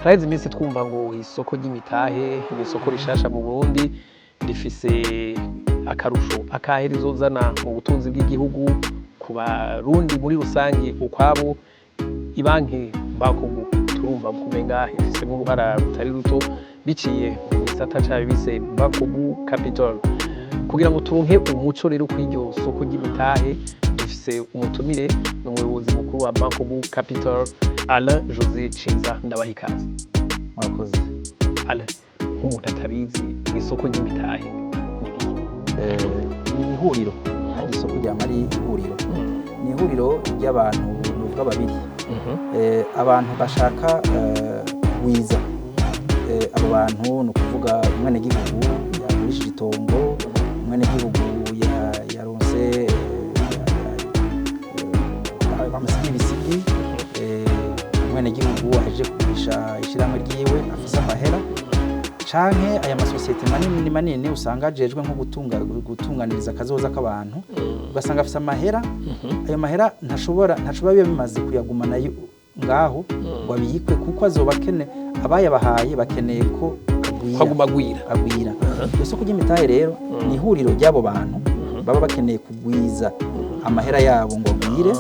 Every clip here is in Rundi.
Haraheze iminsi twumva ngo isoko ry'imitahe ni isoko rishasha mu Burundi rifise akarusho akahe rizozana mu butunzi bw'igihugu ku barundi muri rusange ukwabo. Ibanki Bankobu turumva kumenga ifisemo uruhara rutari ruto biciye mu gisata cayo bise Bankobu Capital. Kugira ngo turonke umuco rero kw'iryo soko ry'imitahe dufise umutumire n'umuyobozi mukuru wa Bankobu Capital Alain José Cinza, ndabaha ikaze. Murakoze. Alain, nk'umuntu atabizi isoko ry'imitahe ni ihuriro, hari isoko ryama ari ihuriro, ni ihuriro ry'abantu nuvuga babiri, abantu bashaka kugwiza, abo bantu ni ukuvuga umwenegihugu yagurishije itongo, umwenegihugu yaronse bamusigiye ibisigi, umwenegihugu aje kugurisha ishirahamwe ryiwe afise amahera, canke aya masosiyete manini usanga ajejwe nko gutunganiriza akazoza k'abantu, ugasanga afise amahera, ayo mahera ntashobora biba bimaze kuyagumana ngaho ngo abiyikwe, kuko azoba abayabahaye bakeneye ko agwira. Iryo soko ry'imitahe rero ni ihuriro ry'abo bantu baba bakeneye kugwiza amahera yabo ngo agwire,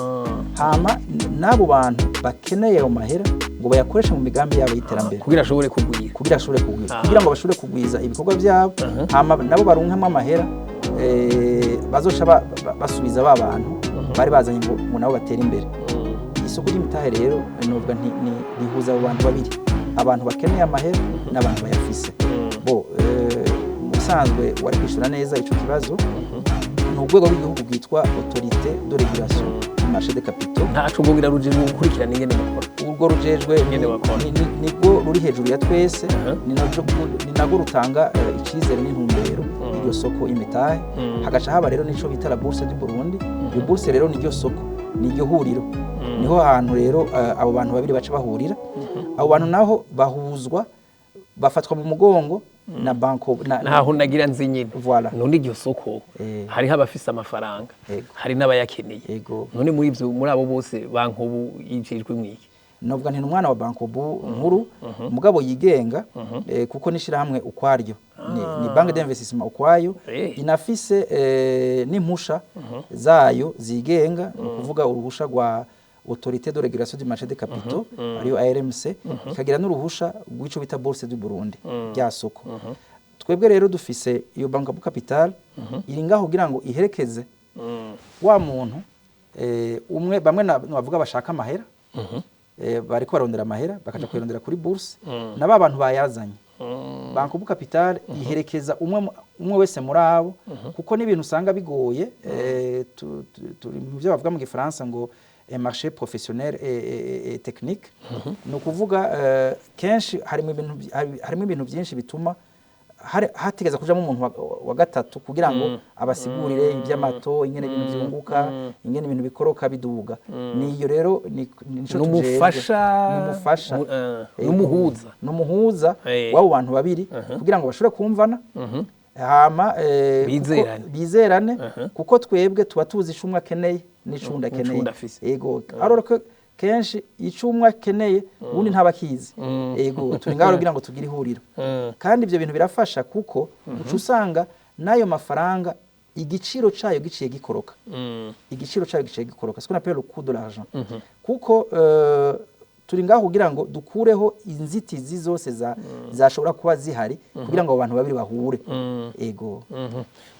hama n'abo bantu bakeneye ayo mahera ngo bayakoreshe mu migambi yabo y'iterambere kugira ashobore kugwira, kugira ngo bashobore kugwiza ibikorwa byabo, hama nabo barunkamo amahera bazoca basubiza ba bantu bari bazanye ngo nabo batera imbere. Isoko ry'imitahe rero novuga rihuza abo bantu babiri, abantu bakeneye amahera n'abantu bayafise. Musanzwe wari kwishura neza ico kibazo, ni urwego rw'igihugu rwitwa Autorité de Régulation du Marché des Capitaux. Ntaco ngo birarujejwe gukurikirana ingene bakora. Urwo rujejwe nibwo ruri hejuru ya twese, ni nabwo rutanga icizere n'intumbero y'iryo soko y'imitahe. Hagaca haba rero nico bita la Bourse du Burundi. Iyo bourse rero ni ryo soko, ni ryo huriro, niho hantu rero abo bantu babiri baca bahurira. Abo bantu naho bahuzwa, bafatwa mu mugongo na banko naho nagira nzi nyine. Voilà. None iryo soko hariho abafise amafaranga, hari n'abayakeneye. None muri abo bose Bankobu yijejwe mwiki? Novuga nti umwana wa Bankobu nkuru mugabo yigenga, kuko nishirahamwe ukwaryo, ni banque d'investissement ukwayo, inafise n'impusha zayo zigenga, kuvuga uruhusha rwa Autorité de Régulation du Marché des Capitaux, ariyo ARMC, ikagira n'uruhusha rw'ico bita Bourse du Burundi rya soko. Twebwe rero dufise iyo Bankobu Capital iri ngaho kugira ngo iherekeze wa muntu umwe, bamwe bavuga bashaka amahera, bariko barondera amahera bakaja kuyarondera kuri bourse, na ba bantu bayazanye. Bankobu Capital iherekeza umwe wese muri abo, kuko n'ibintu usanga bigoye, turi mu byo bavuga mu Gifaransa ngo marché professionnel et technique. No kuvuga kenshi harimo ibintu byinshi bituma hategeza kujamo umuntu wa gatatu kugira ngo abasigurire iby'amato, ingene ibintu byunguka, ingene ibintu bikoroka biduga. Niyo rero nico n'umufasha n'umuhuza w'abo bantu babiri kugira ngo bashobore kumvana, hama bizerane, kuko twebwe tuba tuzi icumwe akeneye n'icunda akeneye. Ego ariko kenshi icumwe akeneye ubundi ntabakizi. Ego turi ngaho kugira ngo tugire ihuriro, kandi ivyo bintu birafasha kuko uca usanga n'ayo mafaranga igiciro cayo giciye gikoroka, ce qu'on appelle le coût de l'argent, kuko turi ngaho kugira ngo dukureho inzitizi zose zashobora kuba zihari kugira ngo abo bantu babiri bahure. Ego.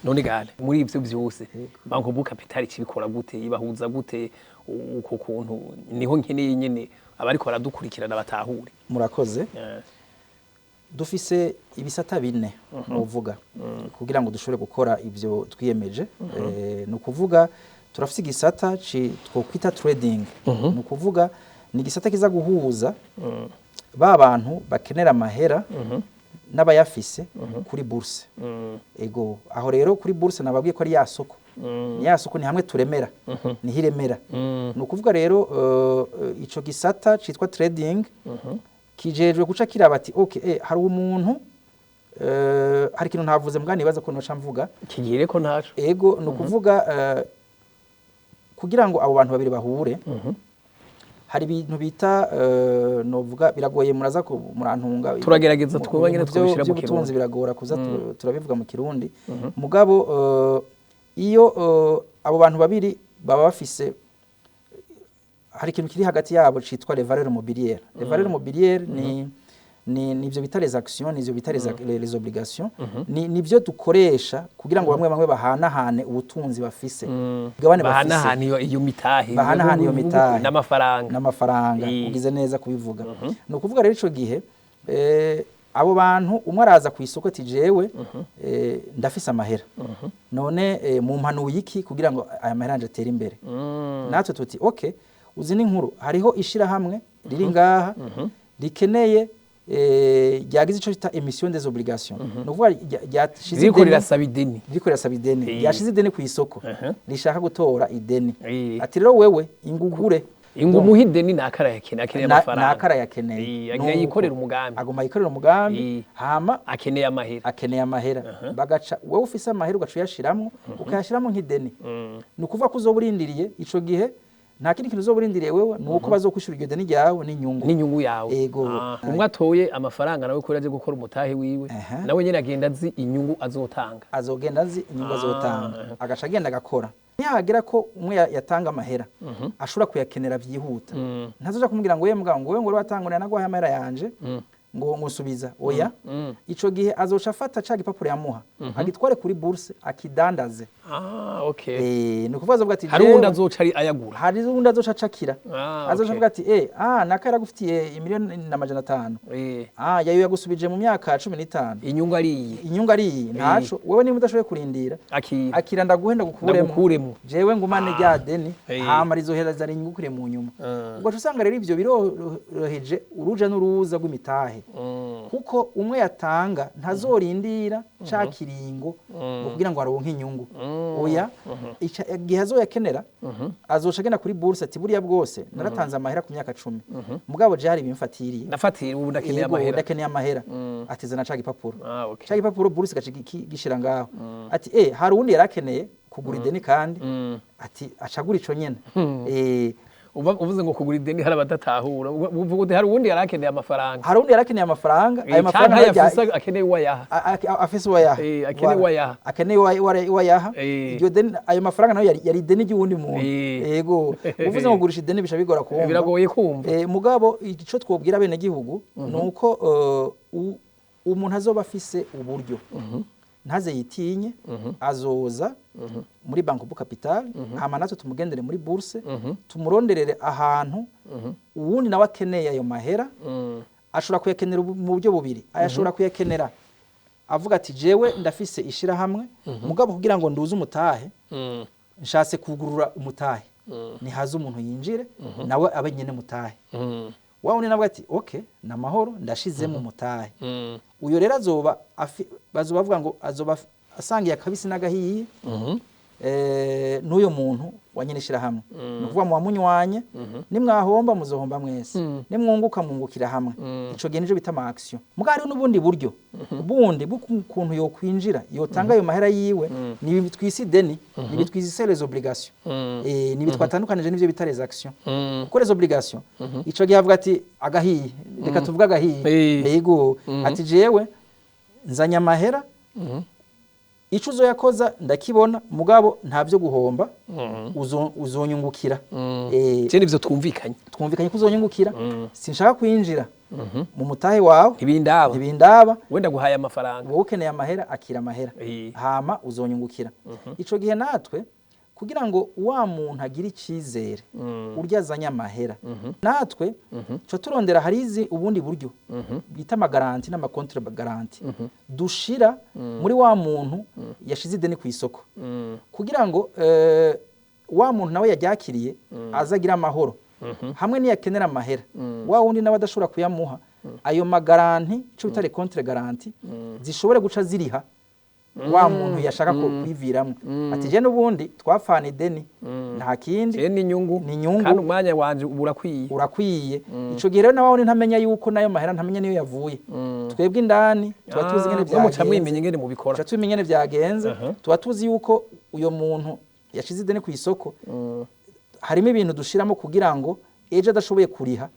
None gale muri ivyo byose Bankobu Capital kibikora gute, ibahuza gute uko kuntu? Niho nkeneye nyene abariko baradukurikirana batahure. Murakoze. Dufise ibisata bine uvuga kugira ngo dushobore gukora ivyo twiyemeje. No kuvuga turafise igisata twokwita trading, no kuvuga ni igisata kiza guhuza ba bantu bakenera amahera n'abayafise kuri bourse. Ego aho rero kuri bourse nababwiye ko ari ya soko, ni ya soko, ni hamwe turemera, ni hiremera. No kuvuga rero ico gisata citwa trading kijejwe guca kiraba ati okay, hari umuntu hari ikintu ntavuze mbwa nibaza ko noca mvuga kigire ko ntaco. Ego no kuvuga kugira ngo abo bantu babiri bahure, hari ibintu bita novuga biragoye muraza murantunga turagerageza twuba nyine twabishira mu kirundi biragora kuza turabivuga mu kirundi mugabo iyo abo bantu babiri baba bafise hari ikintu kiri hagati yabo citwa les valeurs mobilières les valeurs mobilières ni ivyo bita les actions nivyo bita les obligations ni byo dukoresha kugira ngo bamwe bahanahane ubutunzi bafise bahanahane iyo mitahe n'amafaranga ugize neza kubivuga no kuvuga rero ico gihe abo bantu umwe araza ku isoko ati jewe ndafise amahera none mu mpanuye iki kugira ngo aya mahera anje atere imbere natwe tuti okay uzi n'inkuru hariho ishira hamwe riri ngaha rikeneye ryagize ico cita emission des obligations no vuga ryashize ideni yashize ideni ku isoko rishaka gutora ideni ati rero wewe ingugure ingumuhideni nakara yakeneye amafaranga nakara yakeneye agiye yikorera umugambi agoma yikorera umugambi hama akeneye amahera bagaca wewe ufise amahera ugaca yashiramwo ukayashiramo nk'ideni no kuvuga ko uzoburindiriye ico gihe nta kindi kintu uzoburindiriye wewe nuko bazokwishura iryo deni ryawe n'inyungu yawe yego umwe atoye amafaranga nawe ko yaje gukora umutahe wiwe nawe nyene agenda azi inyungu azotanga agaca agenda agakora nihagera ko umwe yatanga amahera ashobora kuyakenera byihuta ntazoja kumubwira ngo wewe ngo watangurira nagwaye amahera yanje ngo musubiza oya ico gihe azoca afata ca gipapuro yamuha agitware kuri bourse akidandaze okay no kuvuga ati hari undi azoca ayagura hari undi azoca acakira azoca avuga ati nakara gufitiye 1,500,000 yayo yagusubije mu myaka 15 inyungu ari ntaco wewe niba udashoboye kurindira akira ndaguhenda gukuremo jewe ngumane rya deni hama rizohereza inyungu kure mu nyuma ubwo usanga rero ivyo biroroheje uruja n'uruza rw'imitahe kuko umwe yatanga ntazorindira ca kiringo kugira ngo aronke inyungu oya igihe azoyakenera azoca agenda kuri bourse ati buriya bwose naratanze amahera ku myaka 10 mugabo je hari ibimfatiriye ubu ndakeneye amahera ati zana ca gipapuro ca gipapuro bourse gishira ngaho ati hari undi yarakeneye kugura ideni kandi ati acagura ico nyene uvuze ngo kugura ideni hari abadatahura uvuga uti hari uwundi yarakeneye amafaranga ayo mafaranga yafise akeneye uwayaha akeneye uwayaha iryo deni ayo mafaranga nayo yari ideni ry'uwundi muntu yego uvuze ngo gurisha ideni bisha bigora kumva biragoye kumva mugabo ico twobwira bene gihugu nuko umuntu azoba afise uburyo ntaze yitinye azoza muri Banco bu Capital hama natwe tumugendere muri bourse tumuronderere ahantu uwundi nawe akeneye ayo mahera ashobora kuyakenera mu buryo bubiri ayashobora kuyakenera avuga ati jewe ndafise ishira hamwe mugabo kugira ngo nduze umutahe nshatse kugurura umutahe ni haza umuntu yinjire nawe abe nyene mutahe wawundi navuga ati okay namahoro ndashizemo umutahe uyo rero azoba bavuga ngo azoba asangiye akabisi n'agahiye n'uyo muntu wanyeneshira hamwe nuvuga mu wamunywanye nimwahomba muzohomba mwese nimwunguka mungukira hamwe ico gihe nijo bita ma action mugari n'ubundi buryo bundi bukuntu yo kwinjira yotanga ayo mahera yiwe ni twisi deni ni twisi les obligations ni bitwatandukanije n'ivyo bita les actions ko les obligations ico gihe avuga ati agahiye reka tuvuga agahiye yego ati jewe nzanya mahera ico uzoyakoza ndakibona mugabo ntavyo guhomba uzonyungukira je nivyo twumvikanye ko uzonyungukira sinshaka kwinjira mu mutahe wawe ntibindaba wenda guhaya amafaranga wowe ukeneye amahera akira amahera hama uzonyungukira ico gihe natwe kugira ngo wa muntu agira icizere urya azanya amahera natwe cyo turondera harizi ubundi buryo bita amagaranti n'amakontre garanti dushira muri wa muntu yashize ideni ku isoko kugira ngo wa muntu nawe yaryakiriye azagira amahoro hamwe niyakenera amahera wa wundi nawe adashobora kuyamuha ayo magaranti cyo bita contre garanti zishobore guca ziriha wa muntu yashaka ko kwiviramwe ati je nubundi twafana ideni nta kindi ni inyungu kandi umwanya wanje urakwiye ico gihe rero nawe ntamenya yuko nayo mahera ntamenya niyo yavuye twebwe indani tuba tuzi ngene byagenze tuba tuzi yuko uyo muntu yashize ideni ku isoko harimo ibintu dushiramo kugira ngo ejo adashoboye kuriha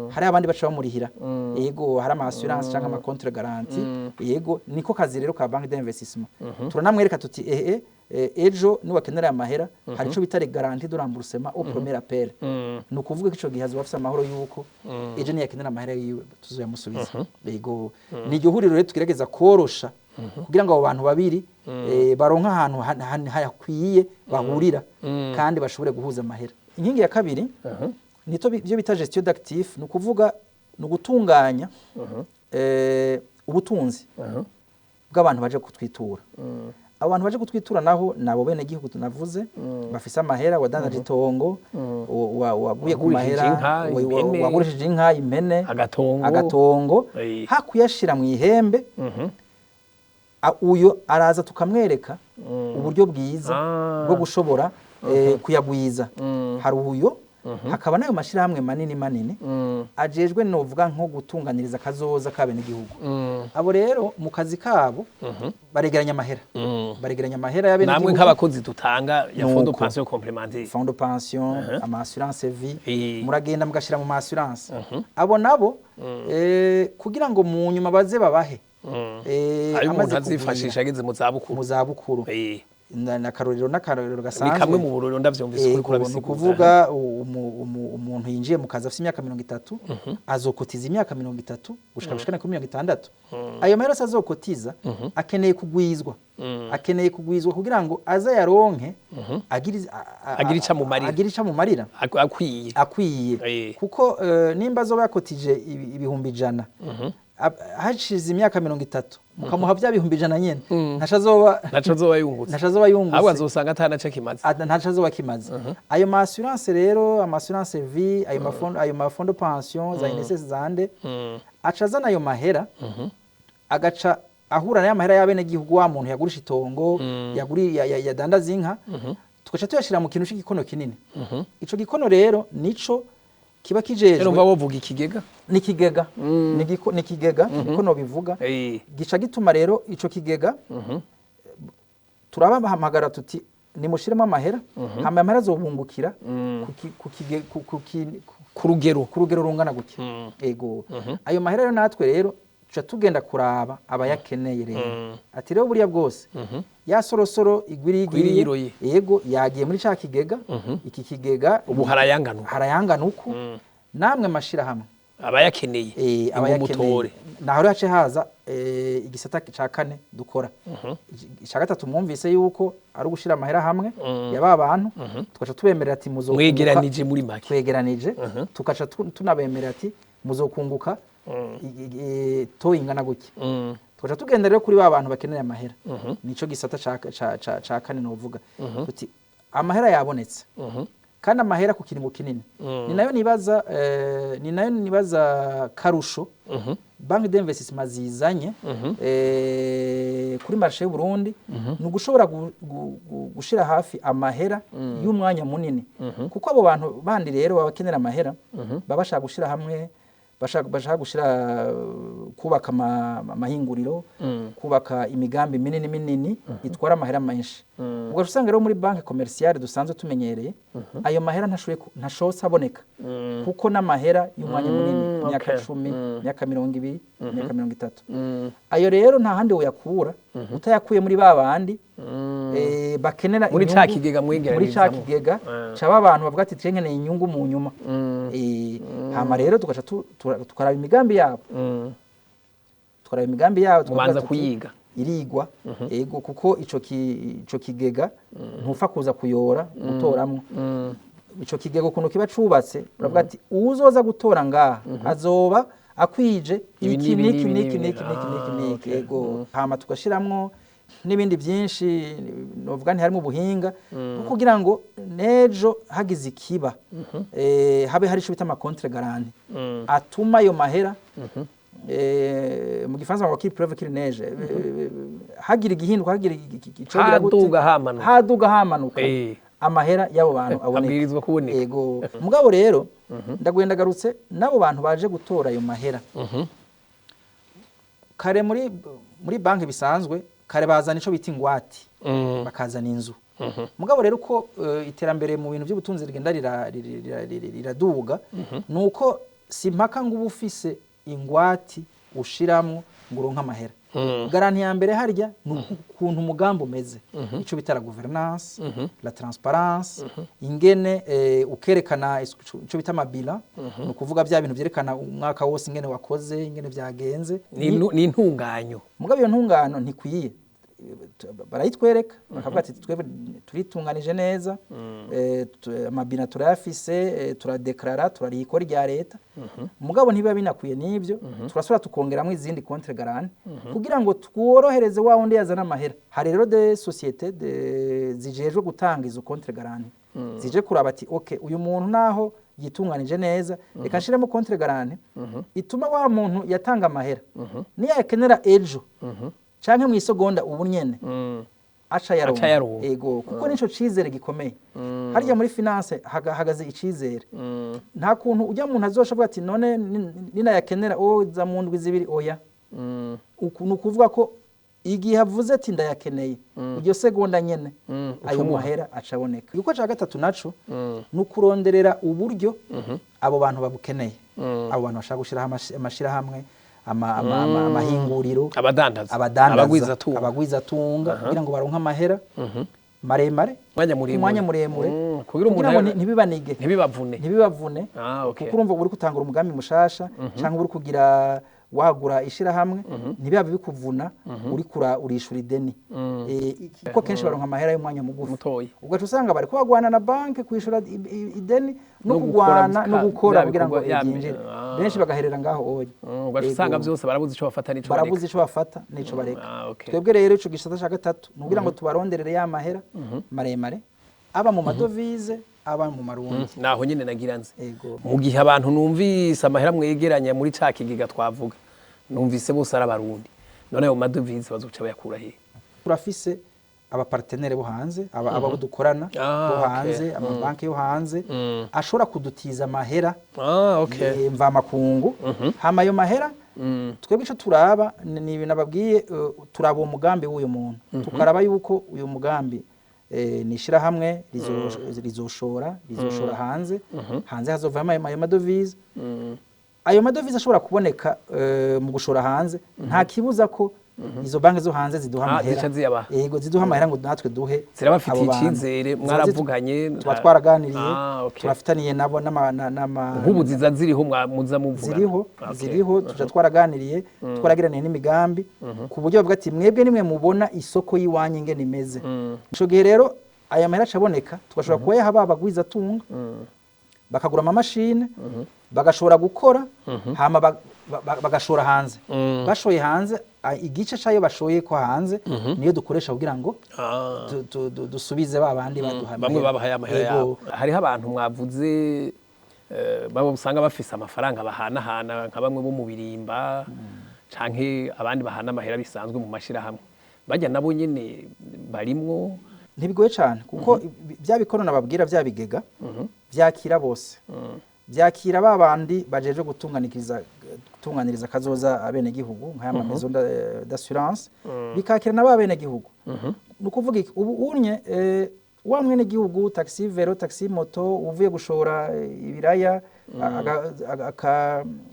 hari abandi baca bamurihira yego hari ama assurance cyangwa ama contre garantie yego niko kazi rero ka banque d'investissement turanamwereka tuti ejo niwakenera amahera hari ico bitare garantie de remboursement au premier appel no kuvuga ko ico gihe azobafisa amahoro yuko ejo niyakenera amahera yiwe tuzoyamusubiza yego ni iryo huriro rero tugerageza korosha kugira ngo abo bantu babiri baronka ahantu hayakwiye bahurira kandi bashobore guhuza amahera. Inkingi ya kabiri nito byo bita gestion d'actifs, no kuvuga no gutunganya ubutunzi bw'abantu baje kutwitura. Abantu baje kutwitura naho nabo bene gihugu tunavuze bafise amahera wadandaje itongo waguye ku mahera wagurishije inka impene agatongo hakuyashira mu ihembe uyo araza tukamwereka uburyo bwiza bwo gushobora kuyagwiza. Hari uyo hakaba nayo mashirahamwe manini ajejwe novuga nko gutunganiriza kazoza kabene igihugu. Abo rero mu kazi kabo baregeranya amahera y'abene namwe nk'abakozi dutanga ya fond de pension complémentaire, fond de pension ama assurance vie muragenda mugashira mu assurance. Abo nabo kugira ngo mu nyuma baze babahe ayo umuntu azifashisha ageze mu zabukuru n'akarorero gasanzwe ni kamwe mu buroro ndavyumvise kuri kurabisiguza kuvuga umuntu yinjiye mu kazi afite imyaka 30 azokotiza imyaka 30 gushika kuri 60. Ayo mahera azokotiza akeneye kugwizwa kugira ngo aza yaronke agira mu marira akwiye kuko nimba azoba yakotije ibihumbi 100 hashize imyaka 30 mukamuha bya bihumbi 100 nyene ntacazoba yungutse ahubwo azosanga atanaca kimaze ntacazoba kimaze. Ayo ma assurance rero ama assurance vie ayo ma fond de pension za INSS zande acazana ayo mahera agaca ahura na mahera y'abene gihugu wa muntu yagurisha itongo yadandaza inka tugaca tuyashira mu kintu c'igikono kinini. Ico gikono rero nico kiba kijejwe rero bavuga ikigega ni kigega niko no bivuga gica gituma rero ico kigega turabahamagara tuti nimushiremo amahera hama amahera azobungukira ku rugero rungana gutya ego. Ayo mahera rero natwe rero tuca tugenda kuraba abayakeneye rero ati rero buriya bwose ya sorosoro igwiriye yego yagiye muri ca kigega iki kigega ubu harayangana uku namwe mashira hamwe abayakeneye abayakeneye naho hace haza igisata ca kane dukora ca gatatu mwumvise yuko ari ugushira amahera hamwe yaba abantu tukaca tubemerera ati mwegeranije muri make twegeranije tukaca tunabemerera ati muzokunguka to ingana gutya tukaca tugenda rero kuri ba bantu bakeneye amahera nico gisata ca kane no vuga tuti amahera yabonetse kandi amahera ku kiringo kinini ni nayo nibaza karusho banque d'investissement zizanye kuri marché y'u Burundi no gushobora gushira hafi amahera y'umwanya munini kuko abo bantu bandi rero babakenera amahera babashaka gushira hamwe bashaka gushira kubaka amahinguriro kubaka imigambi minini itwara amahera menshi. Ubwo usanga rero muri banque commerciale dusanzwe tumenyereye ayo mahera ntashotse aboneka kuko n'amahera y'umwanya munini imyaka 10 imyaka 20 imyaka 30 ayo rero nta handi uyakura utayakuye muri babandi bakenera muri ca kigega mwegeraniriza caba abantu bavuga ati twenkeneye inyungu mu nyuma hama rero tugaca tukaraba imigambi yabo tubanza kuyiga irigwa ego kuko ico kigega ntupfa kuza kuyora gutoramwo ico kigega kuno kiba cubatse uravuga ati uzoza gutora ngaha azoba akwije iki ego hama tugashiramwo n'ibindi byinshi novuga nti harimo ubuhinga kugira ngo nejo hagize ikiba habe hari ico bita ama contre garantie atuma ayo mahera mu gifaransa ngo preuve qu'il neige hagira igihinduka hagira haduga hamanuka amahera y'abo bantu abwirizwa kuboneka ego. Mugabo rero ndagwenda garutse nabo bantu baje gutora ayo mahera kare muri banki bisanzwe kare bazana ico bita ingwati bakazana inzu mugabo rero uko iterambere mu bintu by'ubutunzi rigenda riraduga nuko simpaka ngo ubufise ingwati ushiramwo ngo uronke amahera garanti ya mbere harya ukuntu umugambi umeze ico bita la gouvernance la transparence ingene ukerekana ico bita mabila no kuvuga bya bintu byerekana umwaka wose ingene wakoze ingene byagenze ni intunganyo mugabo iyo ntungano ntikwiye barayitwereka bakavuga ati twebwe turitunganije neza amabina turayafise turadeklara turarikora rya leta mugabo ntibiba binakwiye n'ibyo turasura tukongeramo izindi contre garante kugira ngo tworohereze wa wundi yazana amahera hari rero de societe zijejwe gutanga izo contre garante zije kuraba ati okay uyu muntu naho yitunganije neza reka nshiremo contre garante ituma wa muntu yatanga amahera niyo yakenera ejo canke mu isogonda ubu nyene aca yaronka ego kuko nico cizere gikomeye harya muri finance hagaze icizere nta kuntu ujya muntu azoshavuga ati none nina yakenera za mu ndwi zibiri oya nukuvuga ko igihe avuze ati ndayakeneye iryo segonda nyene ayo mahera acaboneka yuko ca gatatu naco nukuronderera uburyo abo bantu babukeneye abo bantu bashaka gushiraho amashira hamwe amahinguriro abadandaza abagwizatunga kugira ngo baronke amahera maremare umwanya muremure kugira ngo ntibibanige ntibibavune kuko urumva uri gutangura umugambi mushasha cyangwa uri kugira wagura ishira hamwe ntibiba bikuvuna uri urishura ideni kuko kenshi baronka amahera y'umwanya mugufi ugaca usanga bari kubagwana na banke kwishura ideni no kugwana no gukora kugira ngo byinjire benshi bagaherera ngaho oye ugaca usanga byose barabuze ico bafata nico bareka twebwe rero ico gisata ca gatatu nugira ngo tubaronderere ya mahera maremare aba mu madovize aba mu marundi naho nyene nagiranze mu gihe abantu numvise amahera mwegeranya muri ca kigiga twavuga numvise bose ari abarundi none ayo madovize bazoca bayakura he turafise aba partenaire bo hanze aba dukorana bo hanze amabanki yo hanze ashobora kudutiza amahera mva makungu hama ayo mahera twebwe ico turaba ni ibintu ababwiye turaba umugambi w'uyu muntu tukaraba yuko uyu mugambi nishira hamwe rizoshora hanze hazovamo ayo madovize ayo madovize ashobora kuboneka mu gushora hanze nta kibuza ko izo banki zo hanze ziduha amahera yego ziduha amahera ngo natwe duhe zirabafitiye icizere mwaravuganye tuba twaraganiriye turafitaniye nabo nk'ubu ziza ziriho muza muvuga ziriho tuja twaraganiriye twaragiraniye n'imigambi ku buryo bavuga ati mwebwe nimwe mubona isoko y'iwanyu ingene imeze ico gihe rero aya mahera acaboneka tugashobora kuyaha babagwiza tunga bakagura amamashine bagashobora gukora hama bagashora hanze bashoye hanze igice cayo bashoye ko hanze niyo dukoresha kugira ngo dusubize babandi baduhamye bamwe babahaye amahera yabo hariho abantu mwavuze babo usanga bafise amafaranga bahanahana nka bamwe bo mu birimba canke abandi bahana amahera bisanzwe mu mashira hamwe bajya nabo nyene barimwo ntibigoye cyane kuko bya bikorona babwira bya bigega byakira bose byakira babandi bajeje gutunganiriza kazoza abene gihugu nk'aya maison d'assurance bikakira na babene gihugu nukuvuga ubu unye wa mwene gihugu taxi vero taxi moto uvuye gushora ibiraya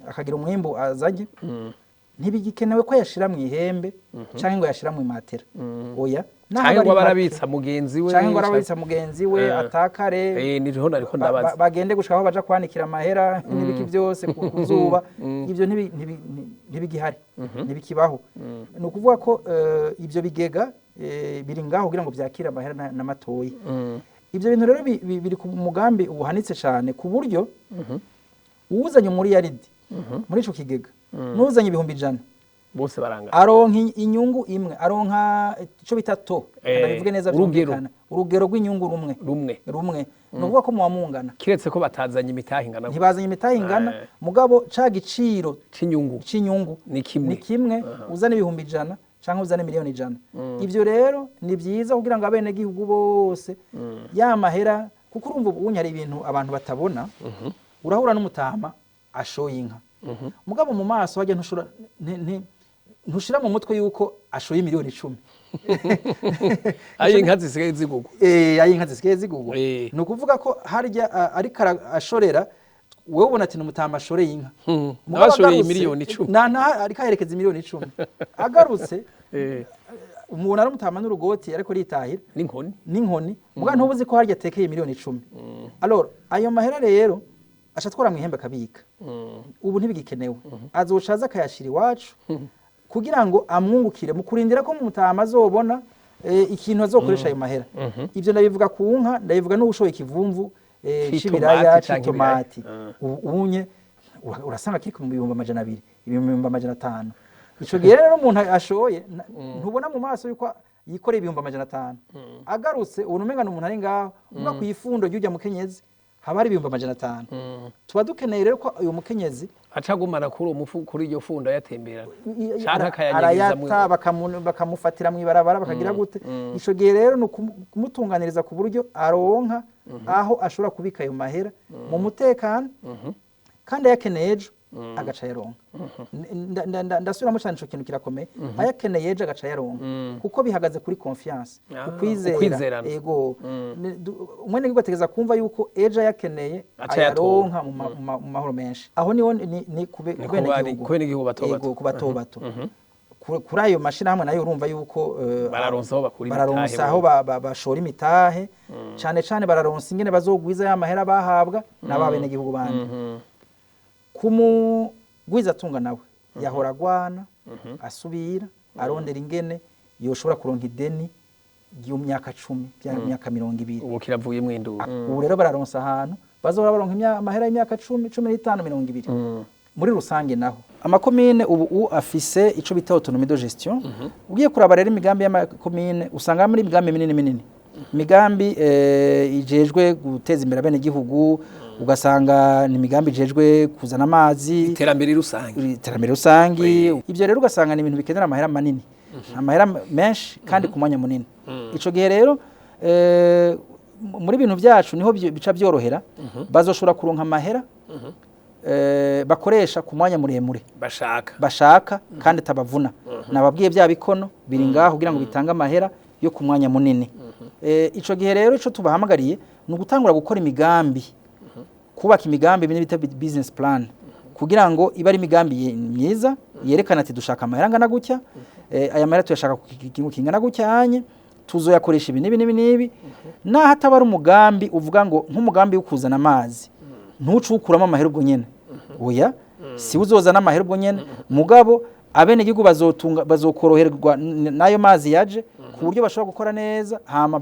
akagira umwimbu azanye ntibigikenewe ko yashira mu ihembe canke ngo yashira mu matera oya canke ngo barabitsa mugenzi we atakare niho nariko ndabaza bagende gushaka aho baja kwanikira amahera n'ibiki byose kuzuba ivyo ntibigihari ntibikibaho ni ukuvuga ko ivyo bigega biri ngaho kugira ngo vyakire amahera n'amatoyi ivyo bintu rero biri ku mugambi ubuhanitse cane ku buryo uwuzanye muri yaridi muri ico kigega n'uzanye ibihumbi 100 bose baranga aronka inyungu imwe aronka ico bita to ndabivuge neza byumvikana urugero rw'inyungu rumwe nuvuga ko muwamungana kiretse ko batazanye imitahe ingana ntibazanye imitahe ingana mugabo ca giciro c'inyungu ni kimwe uzana ibihumbi 100 canke uzana miliyoni 100 ivyo rero ni byiza kugira ngo abene gihugu bose ya mahera kuko urumva ubunye hari ibintu abantu batabona urahura n'umutama ashoye inka mugabo mu maso hajya ntushura ntushira mu mutwe yuko ashoye miliyoni 10 ayi inka zisigaye zigugwa ayi inka zisigaye zigugwa ni ukuvuga ko harya ariko ashorera wewe ubona ati numutama ashoreye inka abashoreye miliyoni 10 na ariko aherekeza miliyoni 10 agarutse umuntu ari umutama n'urugoti ariko ritahira n'inkoni muga ntubuzi ko harya atekeye miliyoni 10 alors ayo mahera rero ashatwara mu ihembe kabika ubu ntibigikenewe azoshaza kayashira iwacu kugira ngo amwungukire mu kurindira ko mu mutama azobona ikintu azokoresha ayo mahera ivyo ndabivuga ku nka ndabivuga n'ubushoye ikivumvu c'ibiraya c'itomati unye urasanga kiri ku 200 200 ico gihe rero umuntu ashoye ntubona mu maso yuko yikoreye 500 agarutse umuntu umenga n'umuntu ari ngaho uvuga ku ifundo ry'ujya mukenyezi haba ari 500 tuba dukeneye rero ko uyu mukenyezi acagumana kuri umufu kuri iryo fundo yatembera canka kayanyegeza bakamufatira mu ibarabara bakagira gute ico gihe rero no kumutunganiriza ku buryo aronka aho ashobora kubika ayo mahera mu mutekano kandi yakeneye ejo agaca yaronka ndasubiramo cyane ico kintu kirakomeye ayakeneye ejo agaca yaronka kuko bihagaze kuri confiance ukwizera ego umwene gibategeza kumva yuko ejo yakeneye ayaronka mu mahoro menshi aho niho ni kubene igihugu batobato kuri ayo mashina hamwe nayo urumva yuko bararonsa aho bashora imitahe cyane bararonsa ingene bazogwiza ya mahera bahabwa n'ababene gihugu bandi kumugwiza atunga nawe yahora agwana asubira arondera ingene yoshobora kuronka ideni y'imyaka 10 y'imyaka 20 ubu kiravuye mwindura ubu rero bararonsa ahantu bazohora baronka amahera y'imyaka 10 15 20 muri rusange naho amakomine ubu afise ico bita autonomie de gestion ugiye kuraba rero imigambi y'amakomine usanga muri imigambi minini imigambi ijejwe guteza imbere abene gihugu ugasanga ni imigambi ijejwe kuzana amazi iterambere rusangi ivyo rero ugasanga ni ibintu bikenera amahera manini amahera menshi kandi ku mwanya munini ico gihe rero muri bintu byacu niho bica byorohera bazoshobora kuronka amahera bakoresha ku mwanya muremure bashaka kandi tabavuna nababwiye bya bikono biri ngaho kugira ngo bitange amahera yo ku mwanya munini ico gihe rero ico tubahamagariye ni ugutangura gukora imigambi kubaka imigambi bita business plan kugira ngo iba ari imigambi myiza yerekana ati dushaka amahera ngana gutya aya mahera tuyashaka kingana gucyanye tuzoyakoresha ibi nibi naho ataba ari umugambi uvuga ngo nk'umugambi wo kuzana amazi ntucukuramo amahera ubwo nyene oya si uzozana amahera ubwo nyene mugabo abene gihugu bazokoroherwa nayo mazi yaje ku buryo bashobora gukora neza hama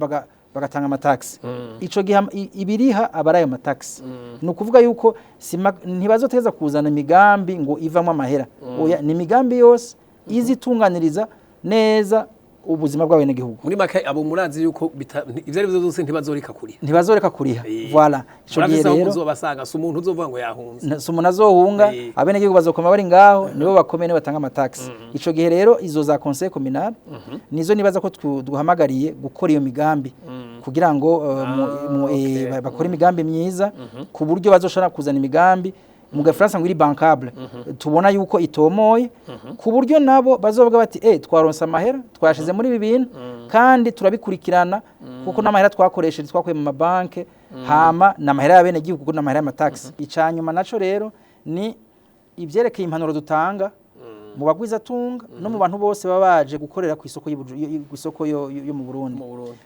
bagatanga amataxi ico gihe ibiriha abarayo amataxi no kuvuga yuko ntibazoteza kuzana imigambi ngo ivamo amahera oya ni imigambi yose izitunganiriza neza ubuzima bwawe n'igihugu muri make abo murazi yuko ivyo ari byo zose ntibazoreka kuriha voilà ico gihe rero uzobasanga si umuntu uzovuga ngo yahunze si umuntu azohunga abene gihugu bazokoma bari ngaho nibo bakomeye batanga amataxi ico gihe rero izo za conseil communal nizo nibaza ko duhamagariye gukora iyo migambi kugira ngo bakora imigambi myiza ku buryo bazoshobora kuzana imigambi mu gafaransa ngo iri bankable tubona yuko itomoye ku buryo nabo bazovuga bati twaronsa amahera twashize muri ibi bintu kandi turabikurikirana kuko n'amahera twakoresheje twakuye mu mabanke hama n'amahera y'abene gihugu kuko n'amahera y'amataxi icanyuma naco rero ni ivyerekeye impanuro dutanga mu bagwiza tunga no mu bantu bose babaje gukorera ku isoko yo mu Burundi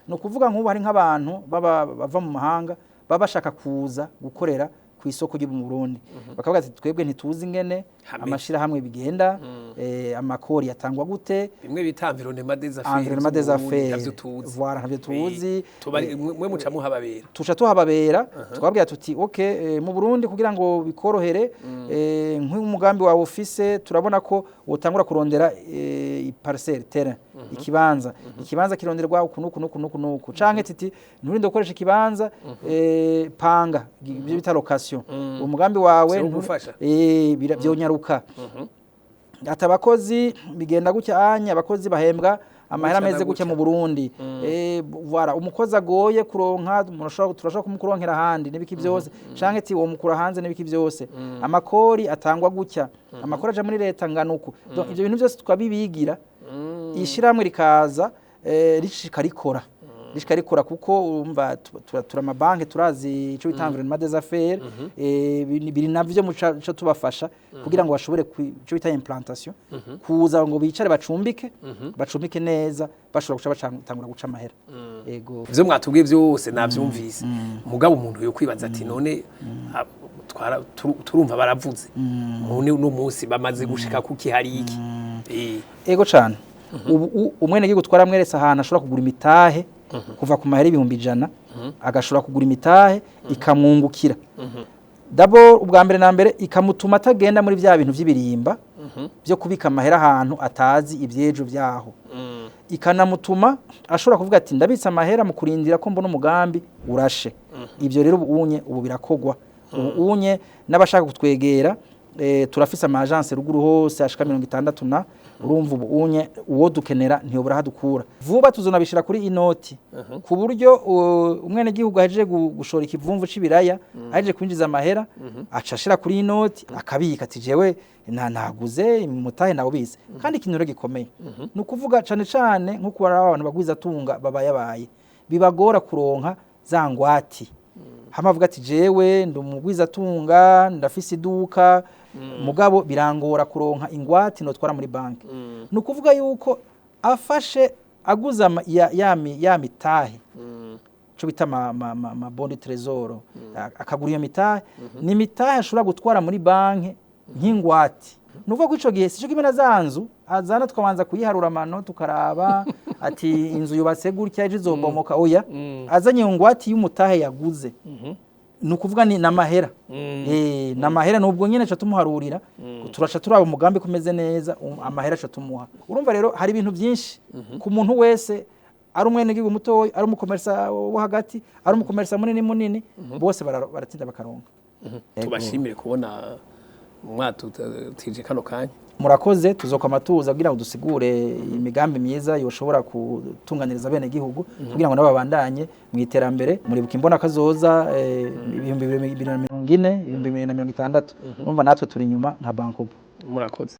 no kuvuga nk'ubu hari nk'abantu bava mu mahanga babashaka kuza gukorera ku isoko ryo mu Burundi bakavuga ati twebwe ntituzi ingene amashira hamwe bigenda amakori yatangwa gute bimwe bita environnement des affaires voilà navyo tuzi mwe muca muhababera tuca tuhababera twabwira tuti okay mu Burundi kugira ngo bikorohere nk'umugambi wa office turabona ko wotangura kurondera parcelle terrain ikibanza kironderwa uku canke titi nturinde gukoresha ikibanza panga byo bita location umugambi wawe byonyaruka ati abakozi bigenda gucyanya abakozi bahembwa amahera ameze gutya mu Burundi voilà umukozi agoye kuronka turashaka kumukuronkera handi nibiki byose canke ati uwo mukura hanze nibiki byose amakori atangwa gutya amakori aja muri leta nganuko donc ivyo bintu byose twabibigira ishiramwe rikaza rishika kuko urumva turama banke turazi ico bita environnement des affaires biri navyo muco tubafasha kugira ngo bashobore ico bita implantation kuza ngo bicare bacumbike neza bashobora guca batangura guca amahera yego ivyo mwatubwiye byose navyumvise mugabo umuntu yo kwibaza ati none turumva baravuze none no munsi bamaze gushika kuki hari iki yego cyane umwene gihugu twaramweretse ahantu ashobora kugura imitahe kuva ku mahera 100 agashobora kugura imitahe ikamwungukira d'abord ubwa mbere na mbere ikamutuma atagenda muri vya bintu vy'ibirimba byo kubika amahera ahantu atazi ibyejo byaho ikanamutuma ashobora kuvuga ati ndabitsa amahera mu kurindira ko mbona umugambi urashe ibyo rero ubu birakogwa unye n'abashaka kutwegera turafise ama agence ruguru hose ashika 60 na urumva unye uwo dukenera ntiyobora hadukura vuba tuzonabishira kuri inoti ku buryo umwene gihugu aheje gushora ikivumvu c'ibiraya aheje kwinjiza amahera acashira kuri inoti akabika ati jewe naguze mutahe nawo bize kandi ikintu gikomeye no kuvuga cane nko kuba abantu bagwiza tunga babayabaye bibagora kuronka za ngwati hamavuga ati jewe ndumugwiza tunga ndafise iduka mugabo birangora kuronka ingwati no twara muri banki no kuvuga yuko afashe aguza ya mitahe cyo bita ma bond trésor akagura iyo mitahe ni mitahe ashobora gutwara muri banki nk'ingwati nuvuga ko ico gihe sico kimena zanzu azana twabanza kuyiharura amano tukaraba ati inzu yubatse gutya eje izobomoka oya azanye ingwati y'umutahe yaguze nukuvuga ni namahera namahera nubwo nyene cyo tumuharurira turasha turaba umugambi kumeze neza amahera cyo tumuha urumva rero hari ibintu byinshi ku muntu wese ari umwene gihugu mutoyi ari umukomersa wo hagati ari umukomersa munini bose baratinda bakaronka tubashimire kubona mwatutije kano kanya murakoze tuzokoma tuza kugira ngo dusigure imigambi myiza yoshobora kutunganiriza bene gihugu kugira ngo nababandanye mu iterambere muri bukimbona kazoza 2040 2060 urumva natwe turi nyuma nka Bankobo murakoze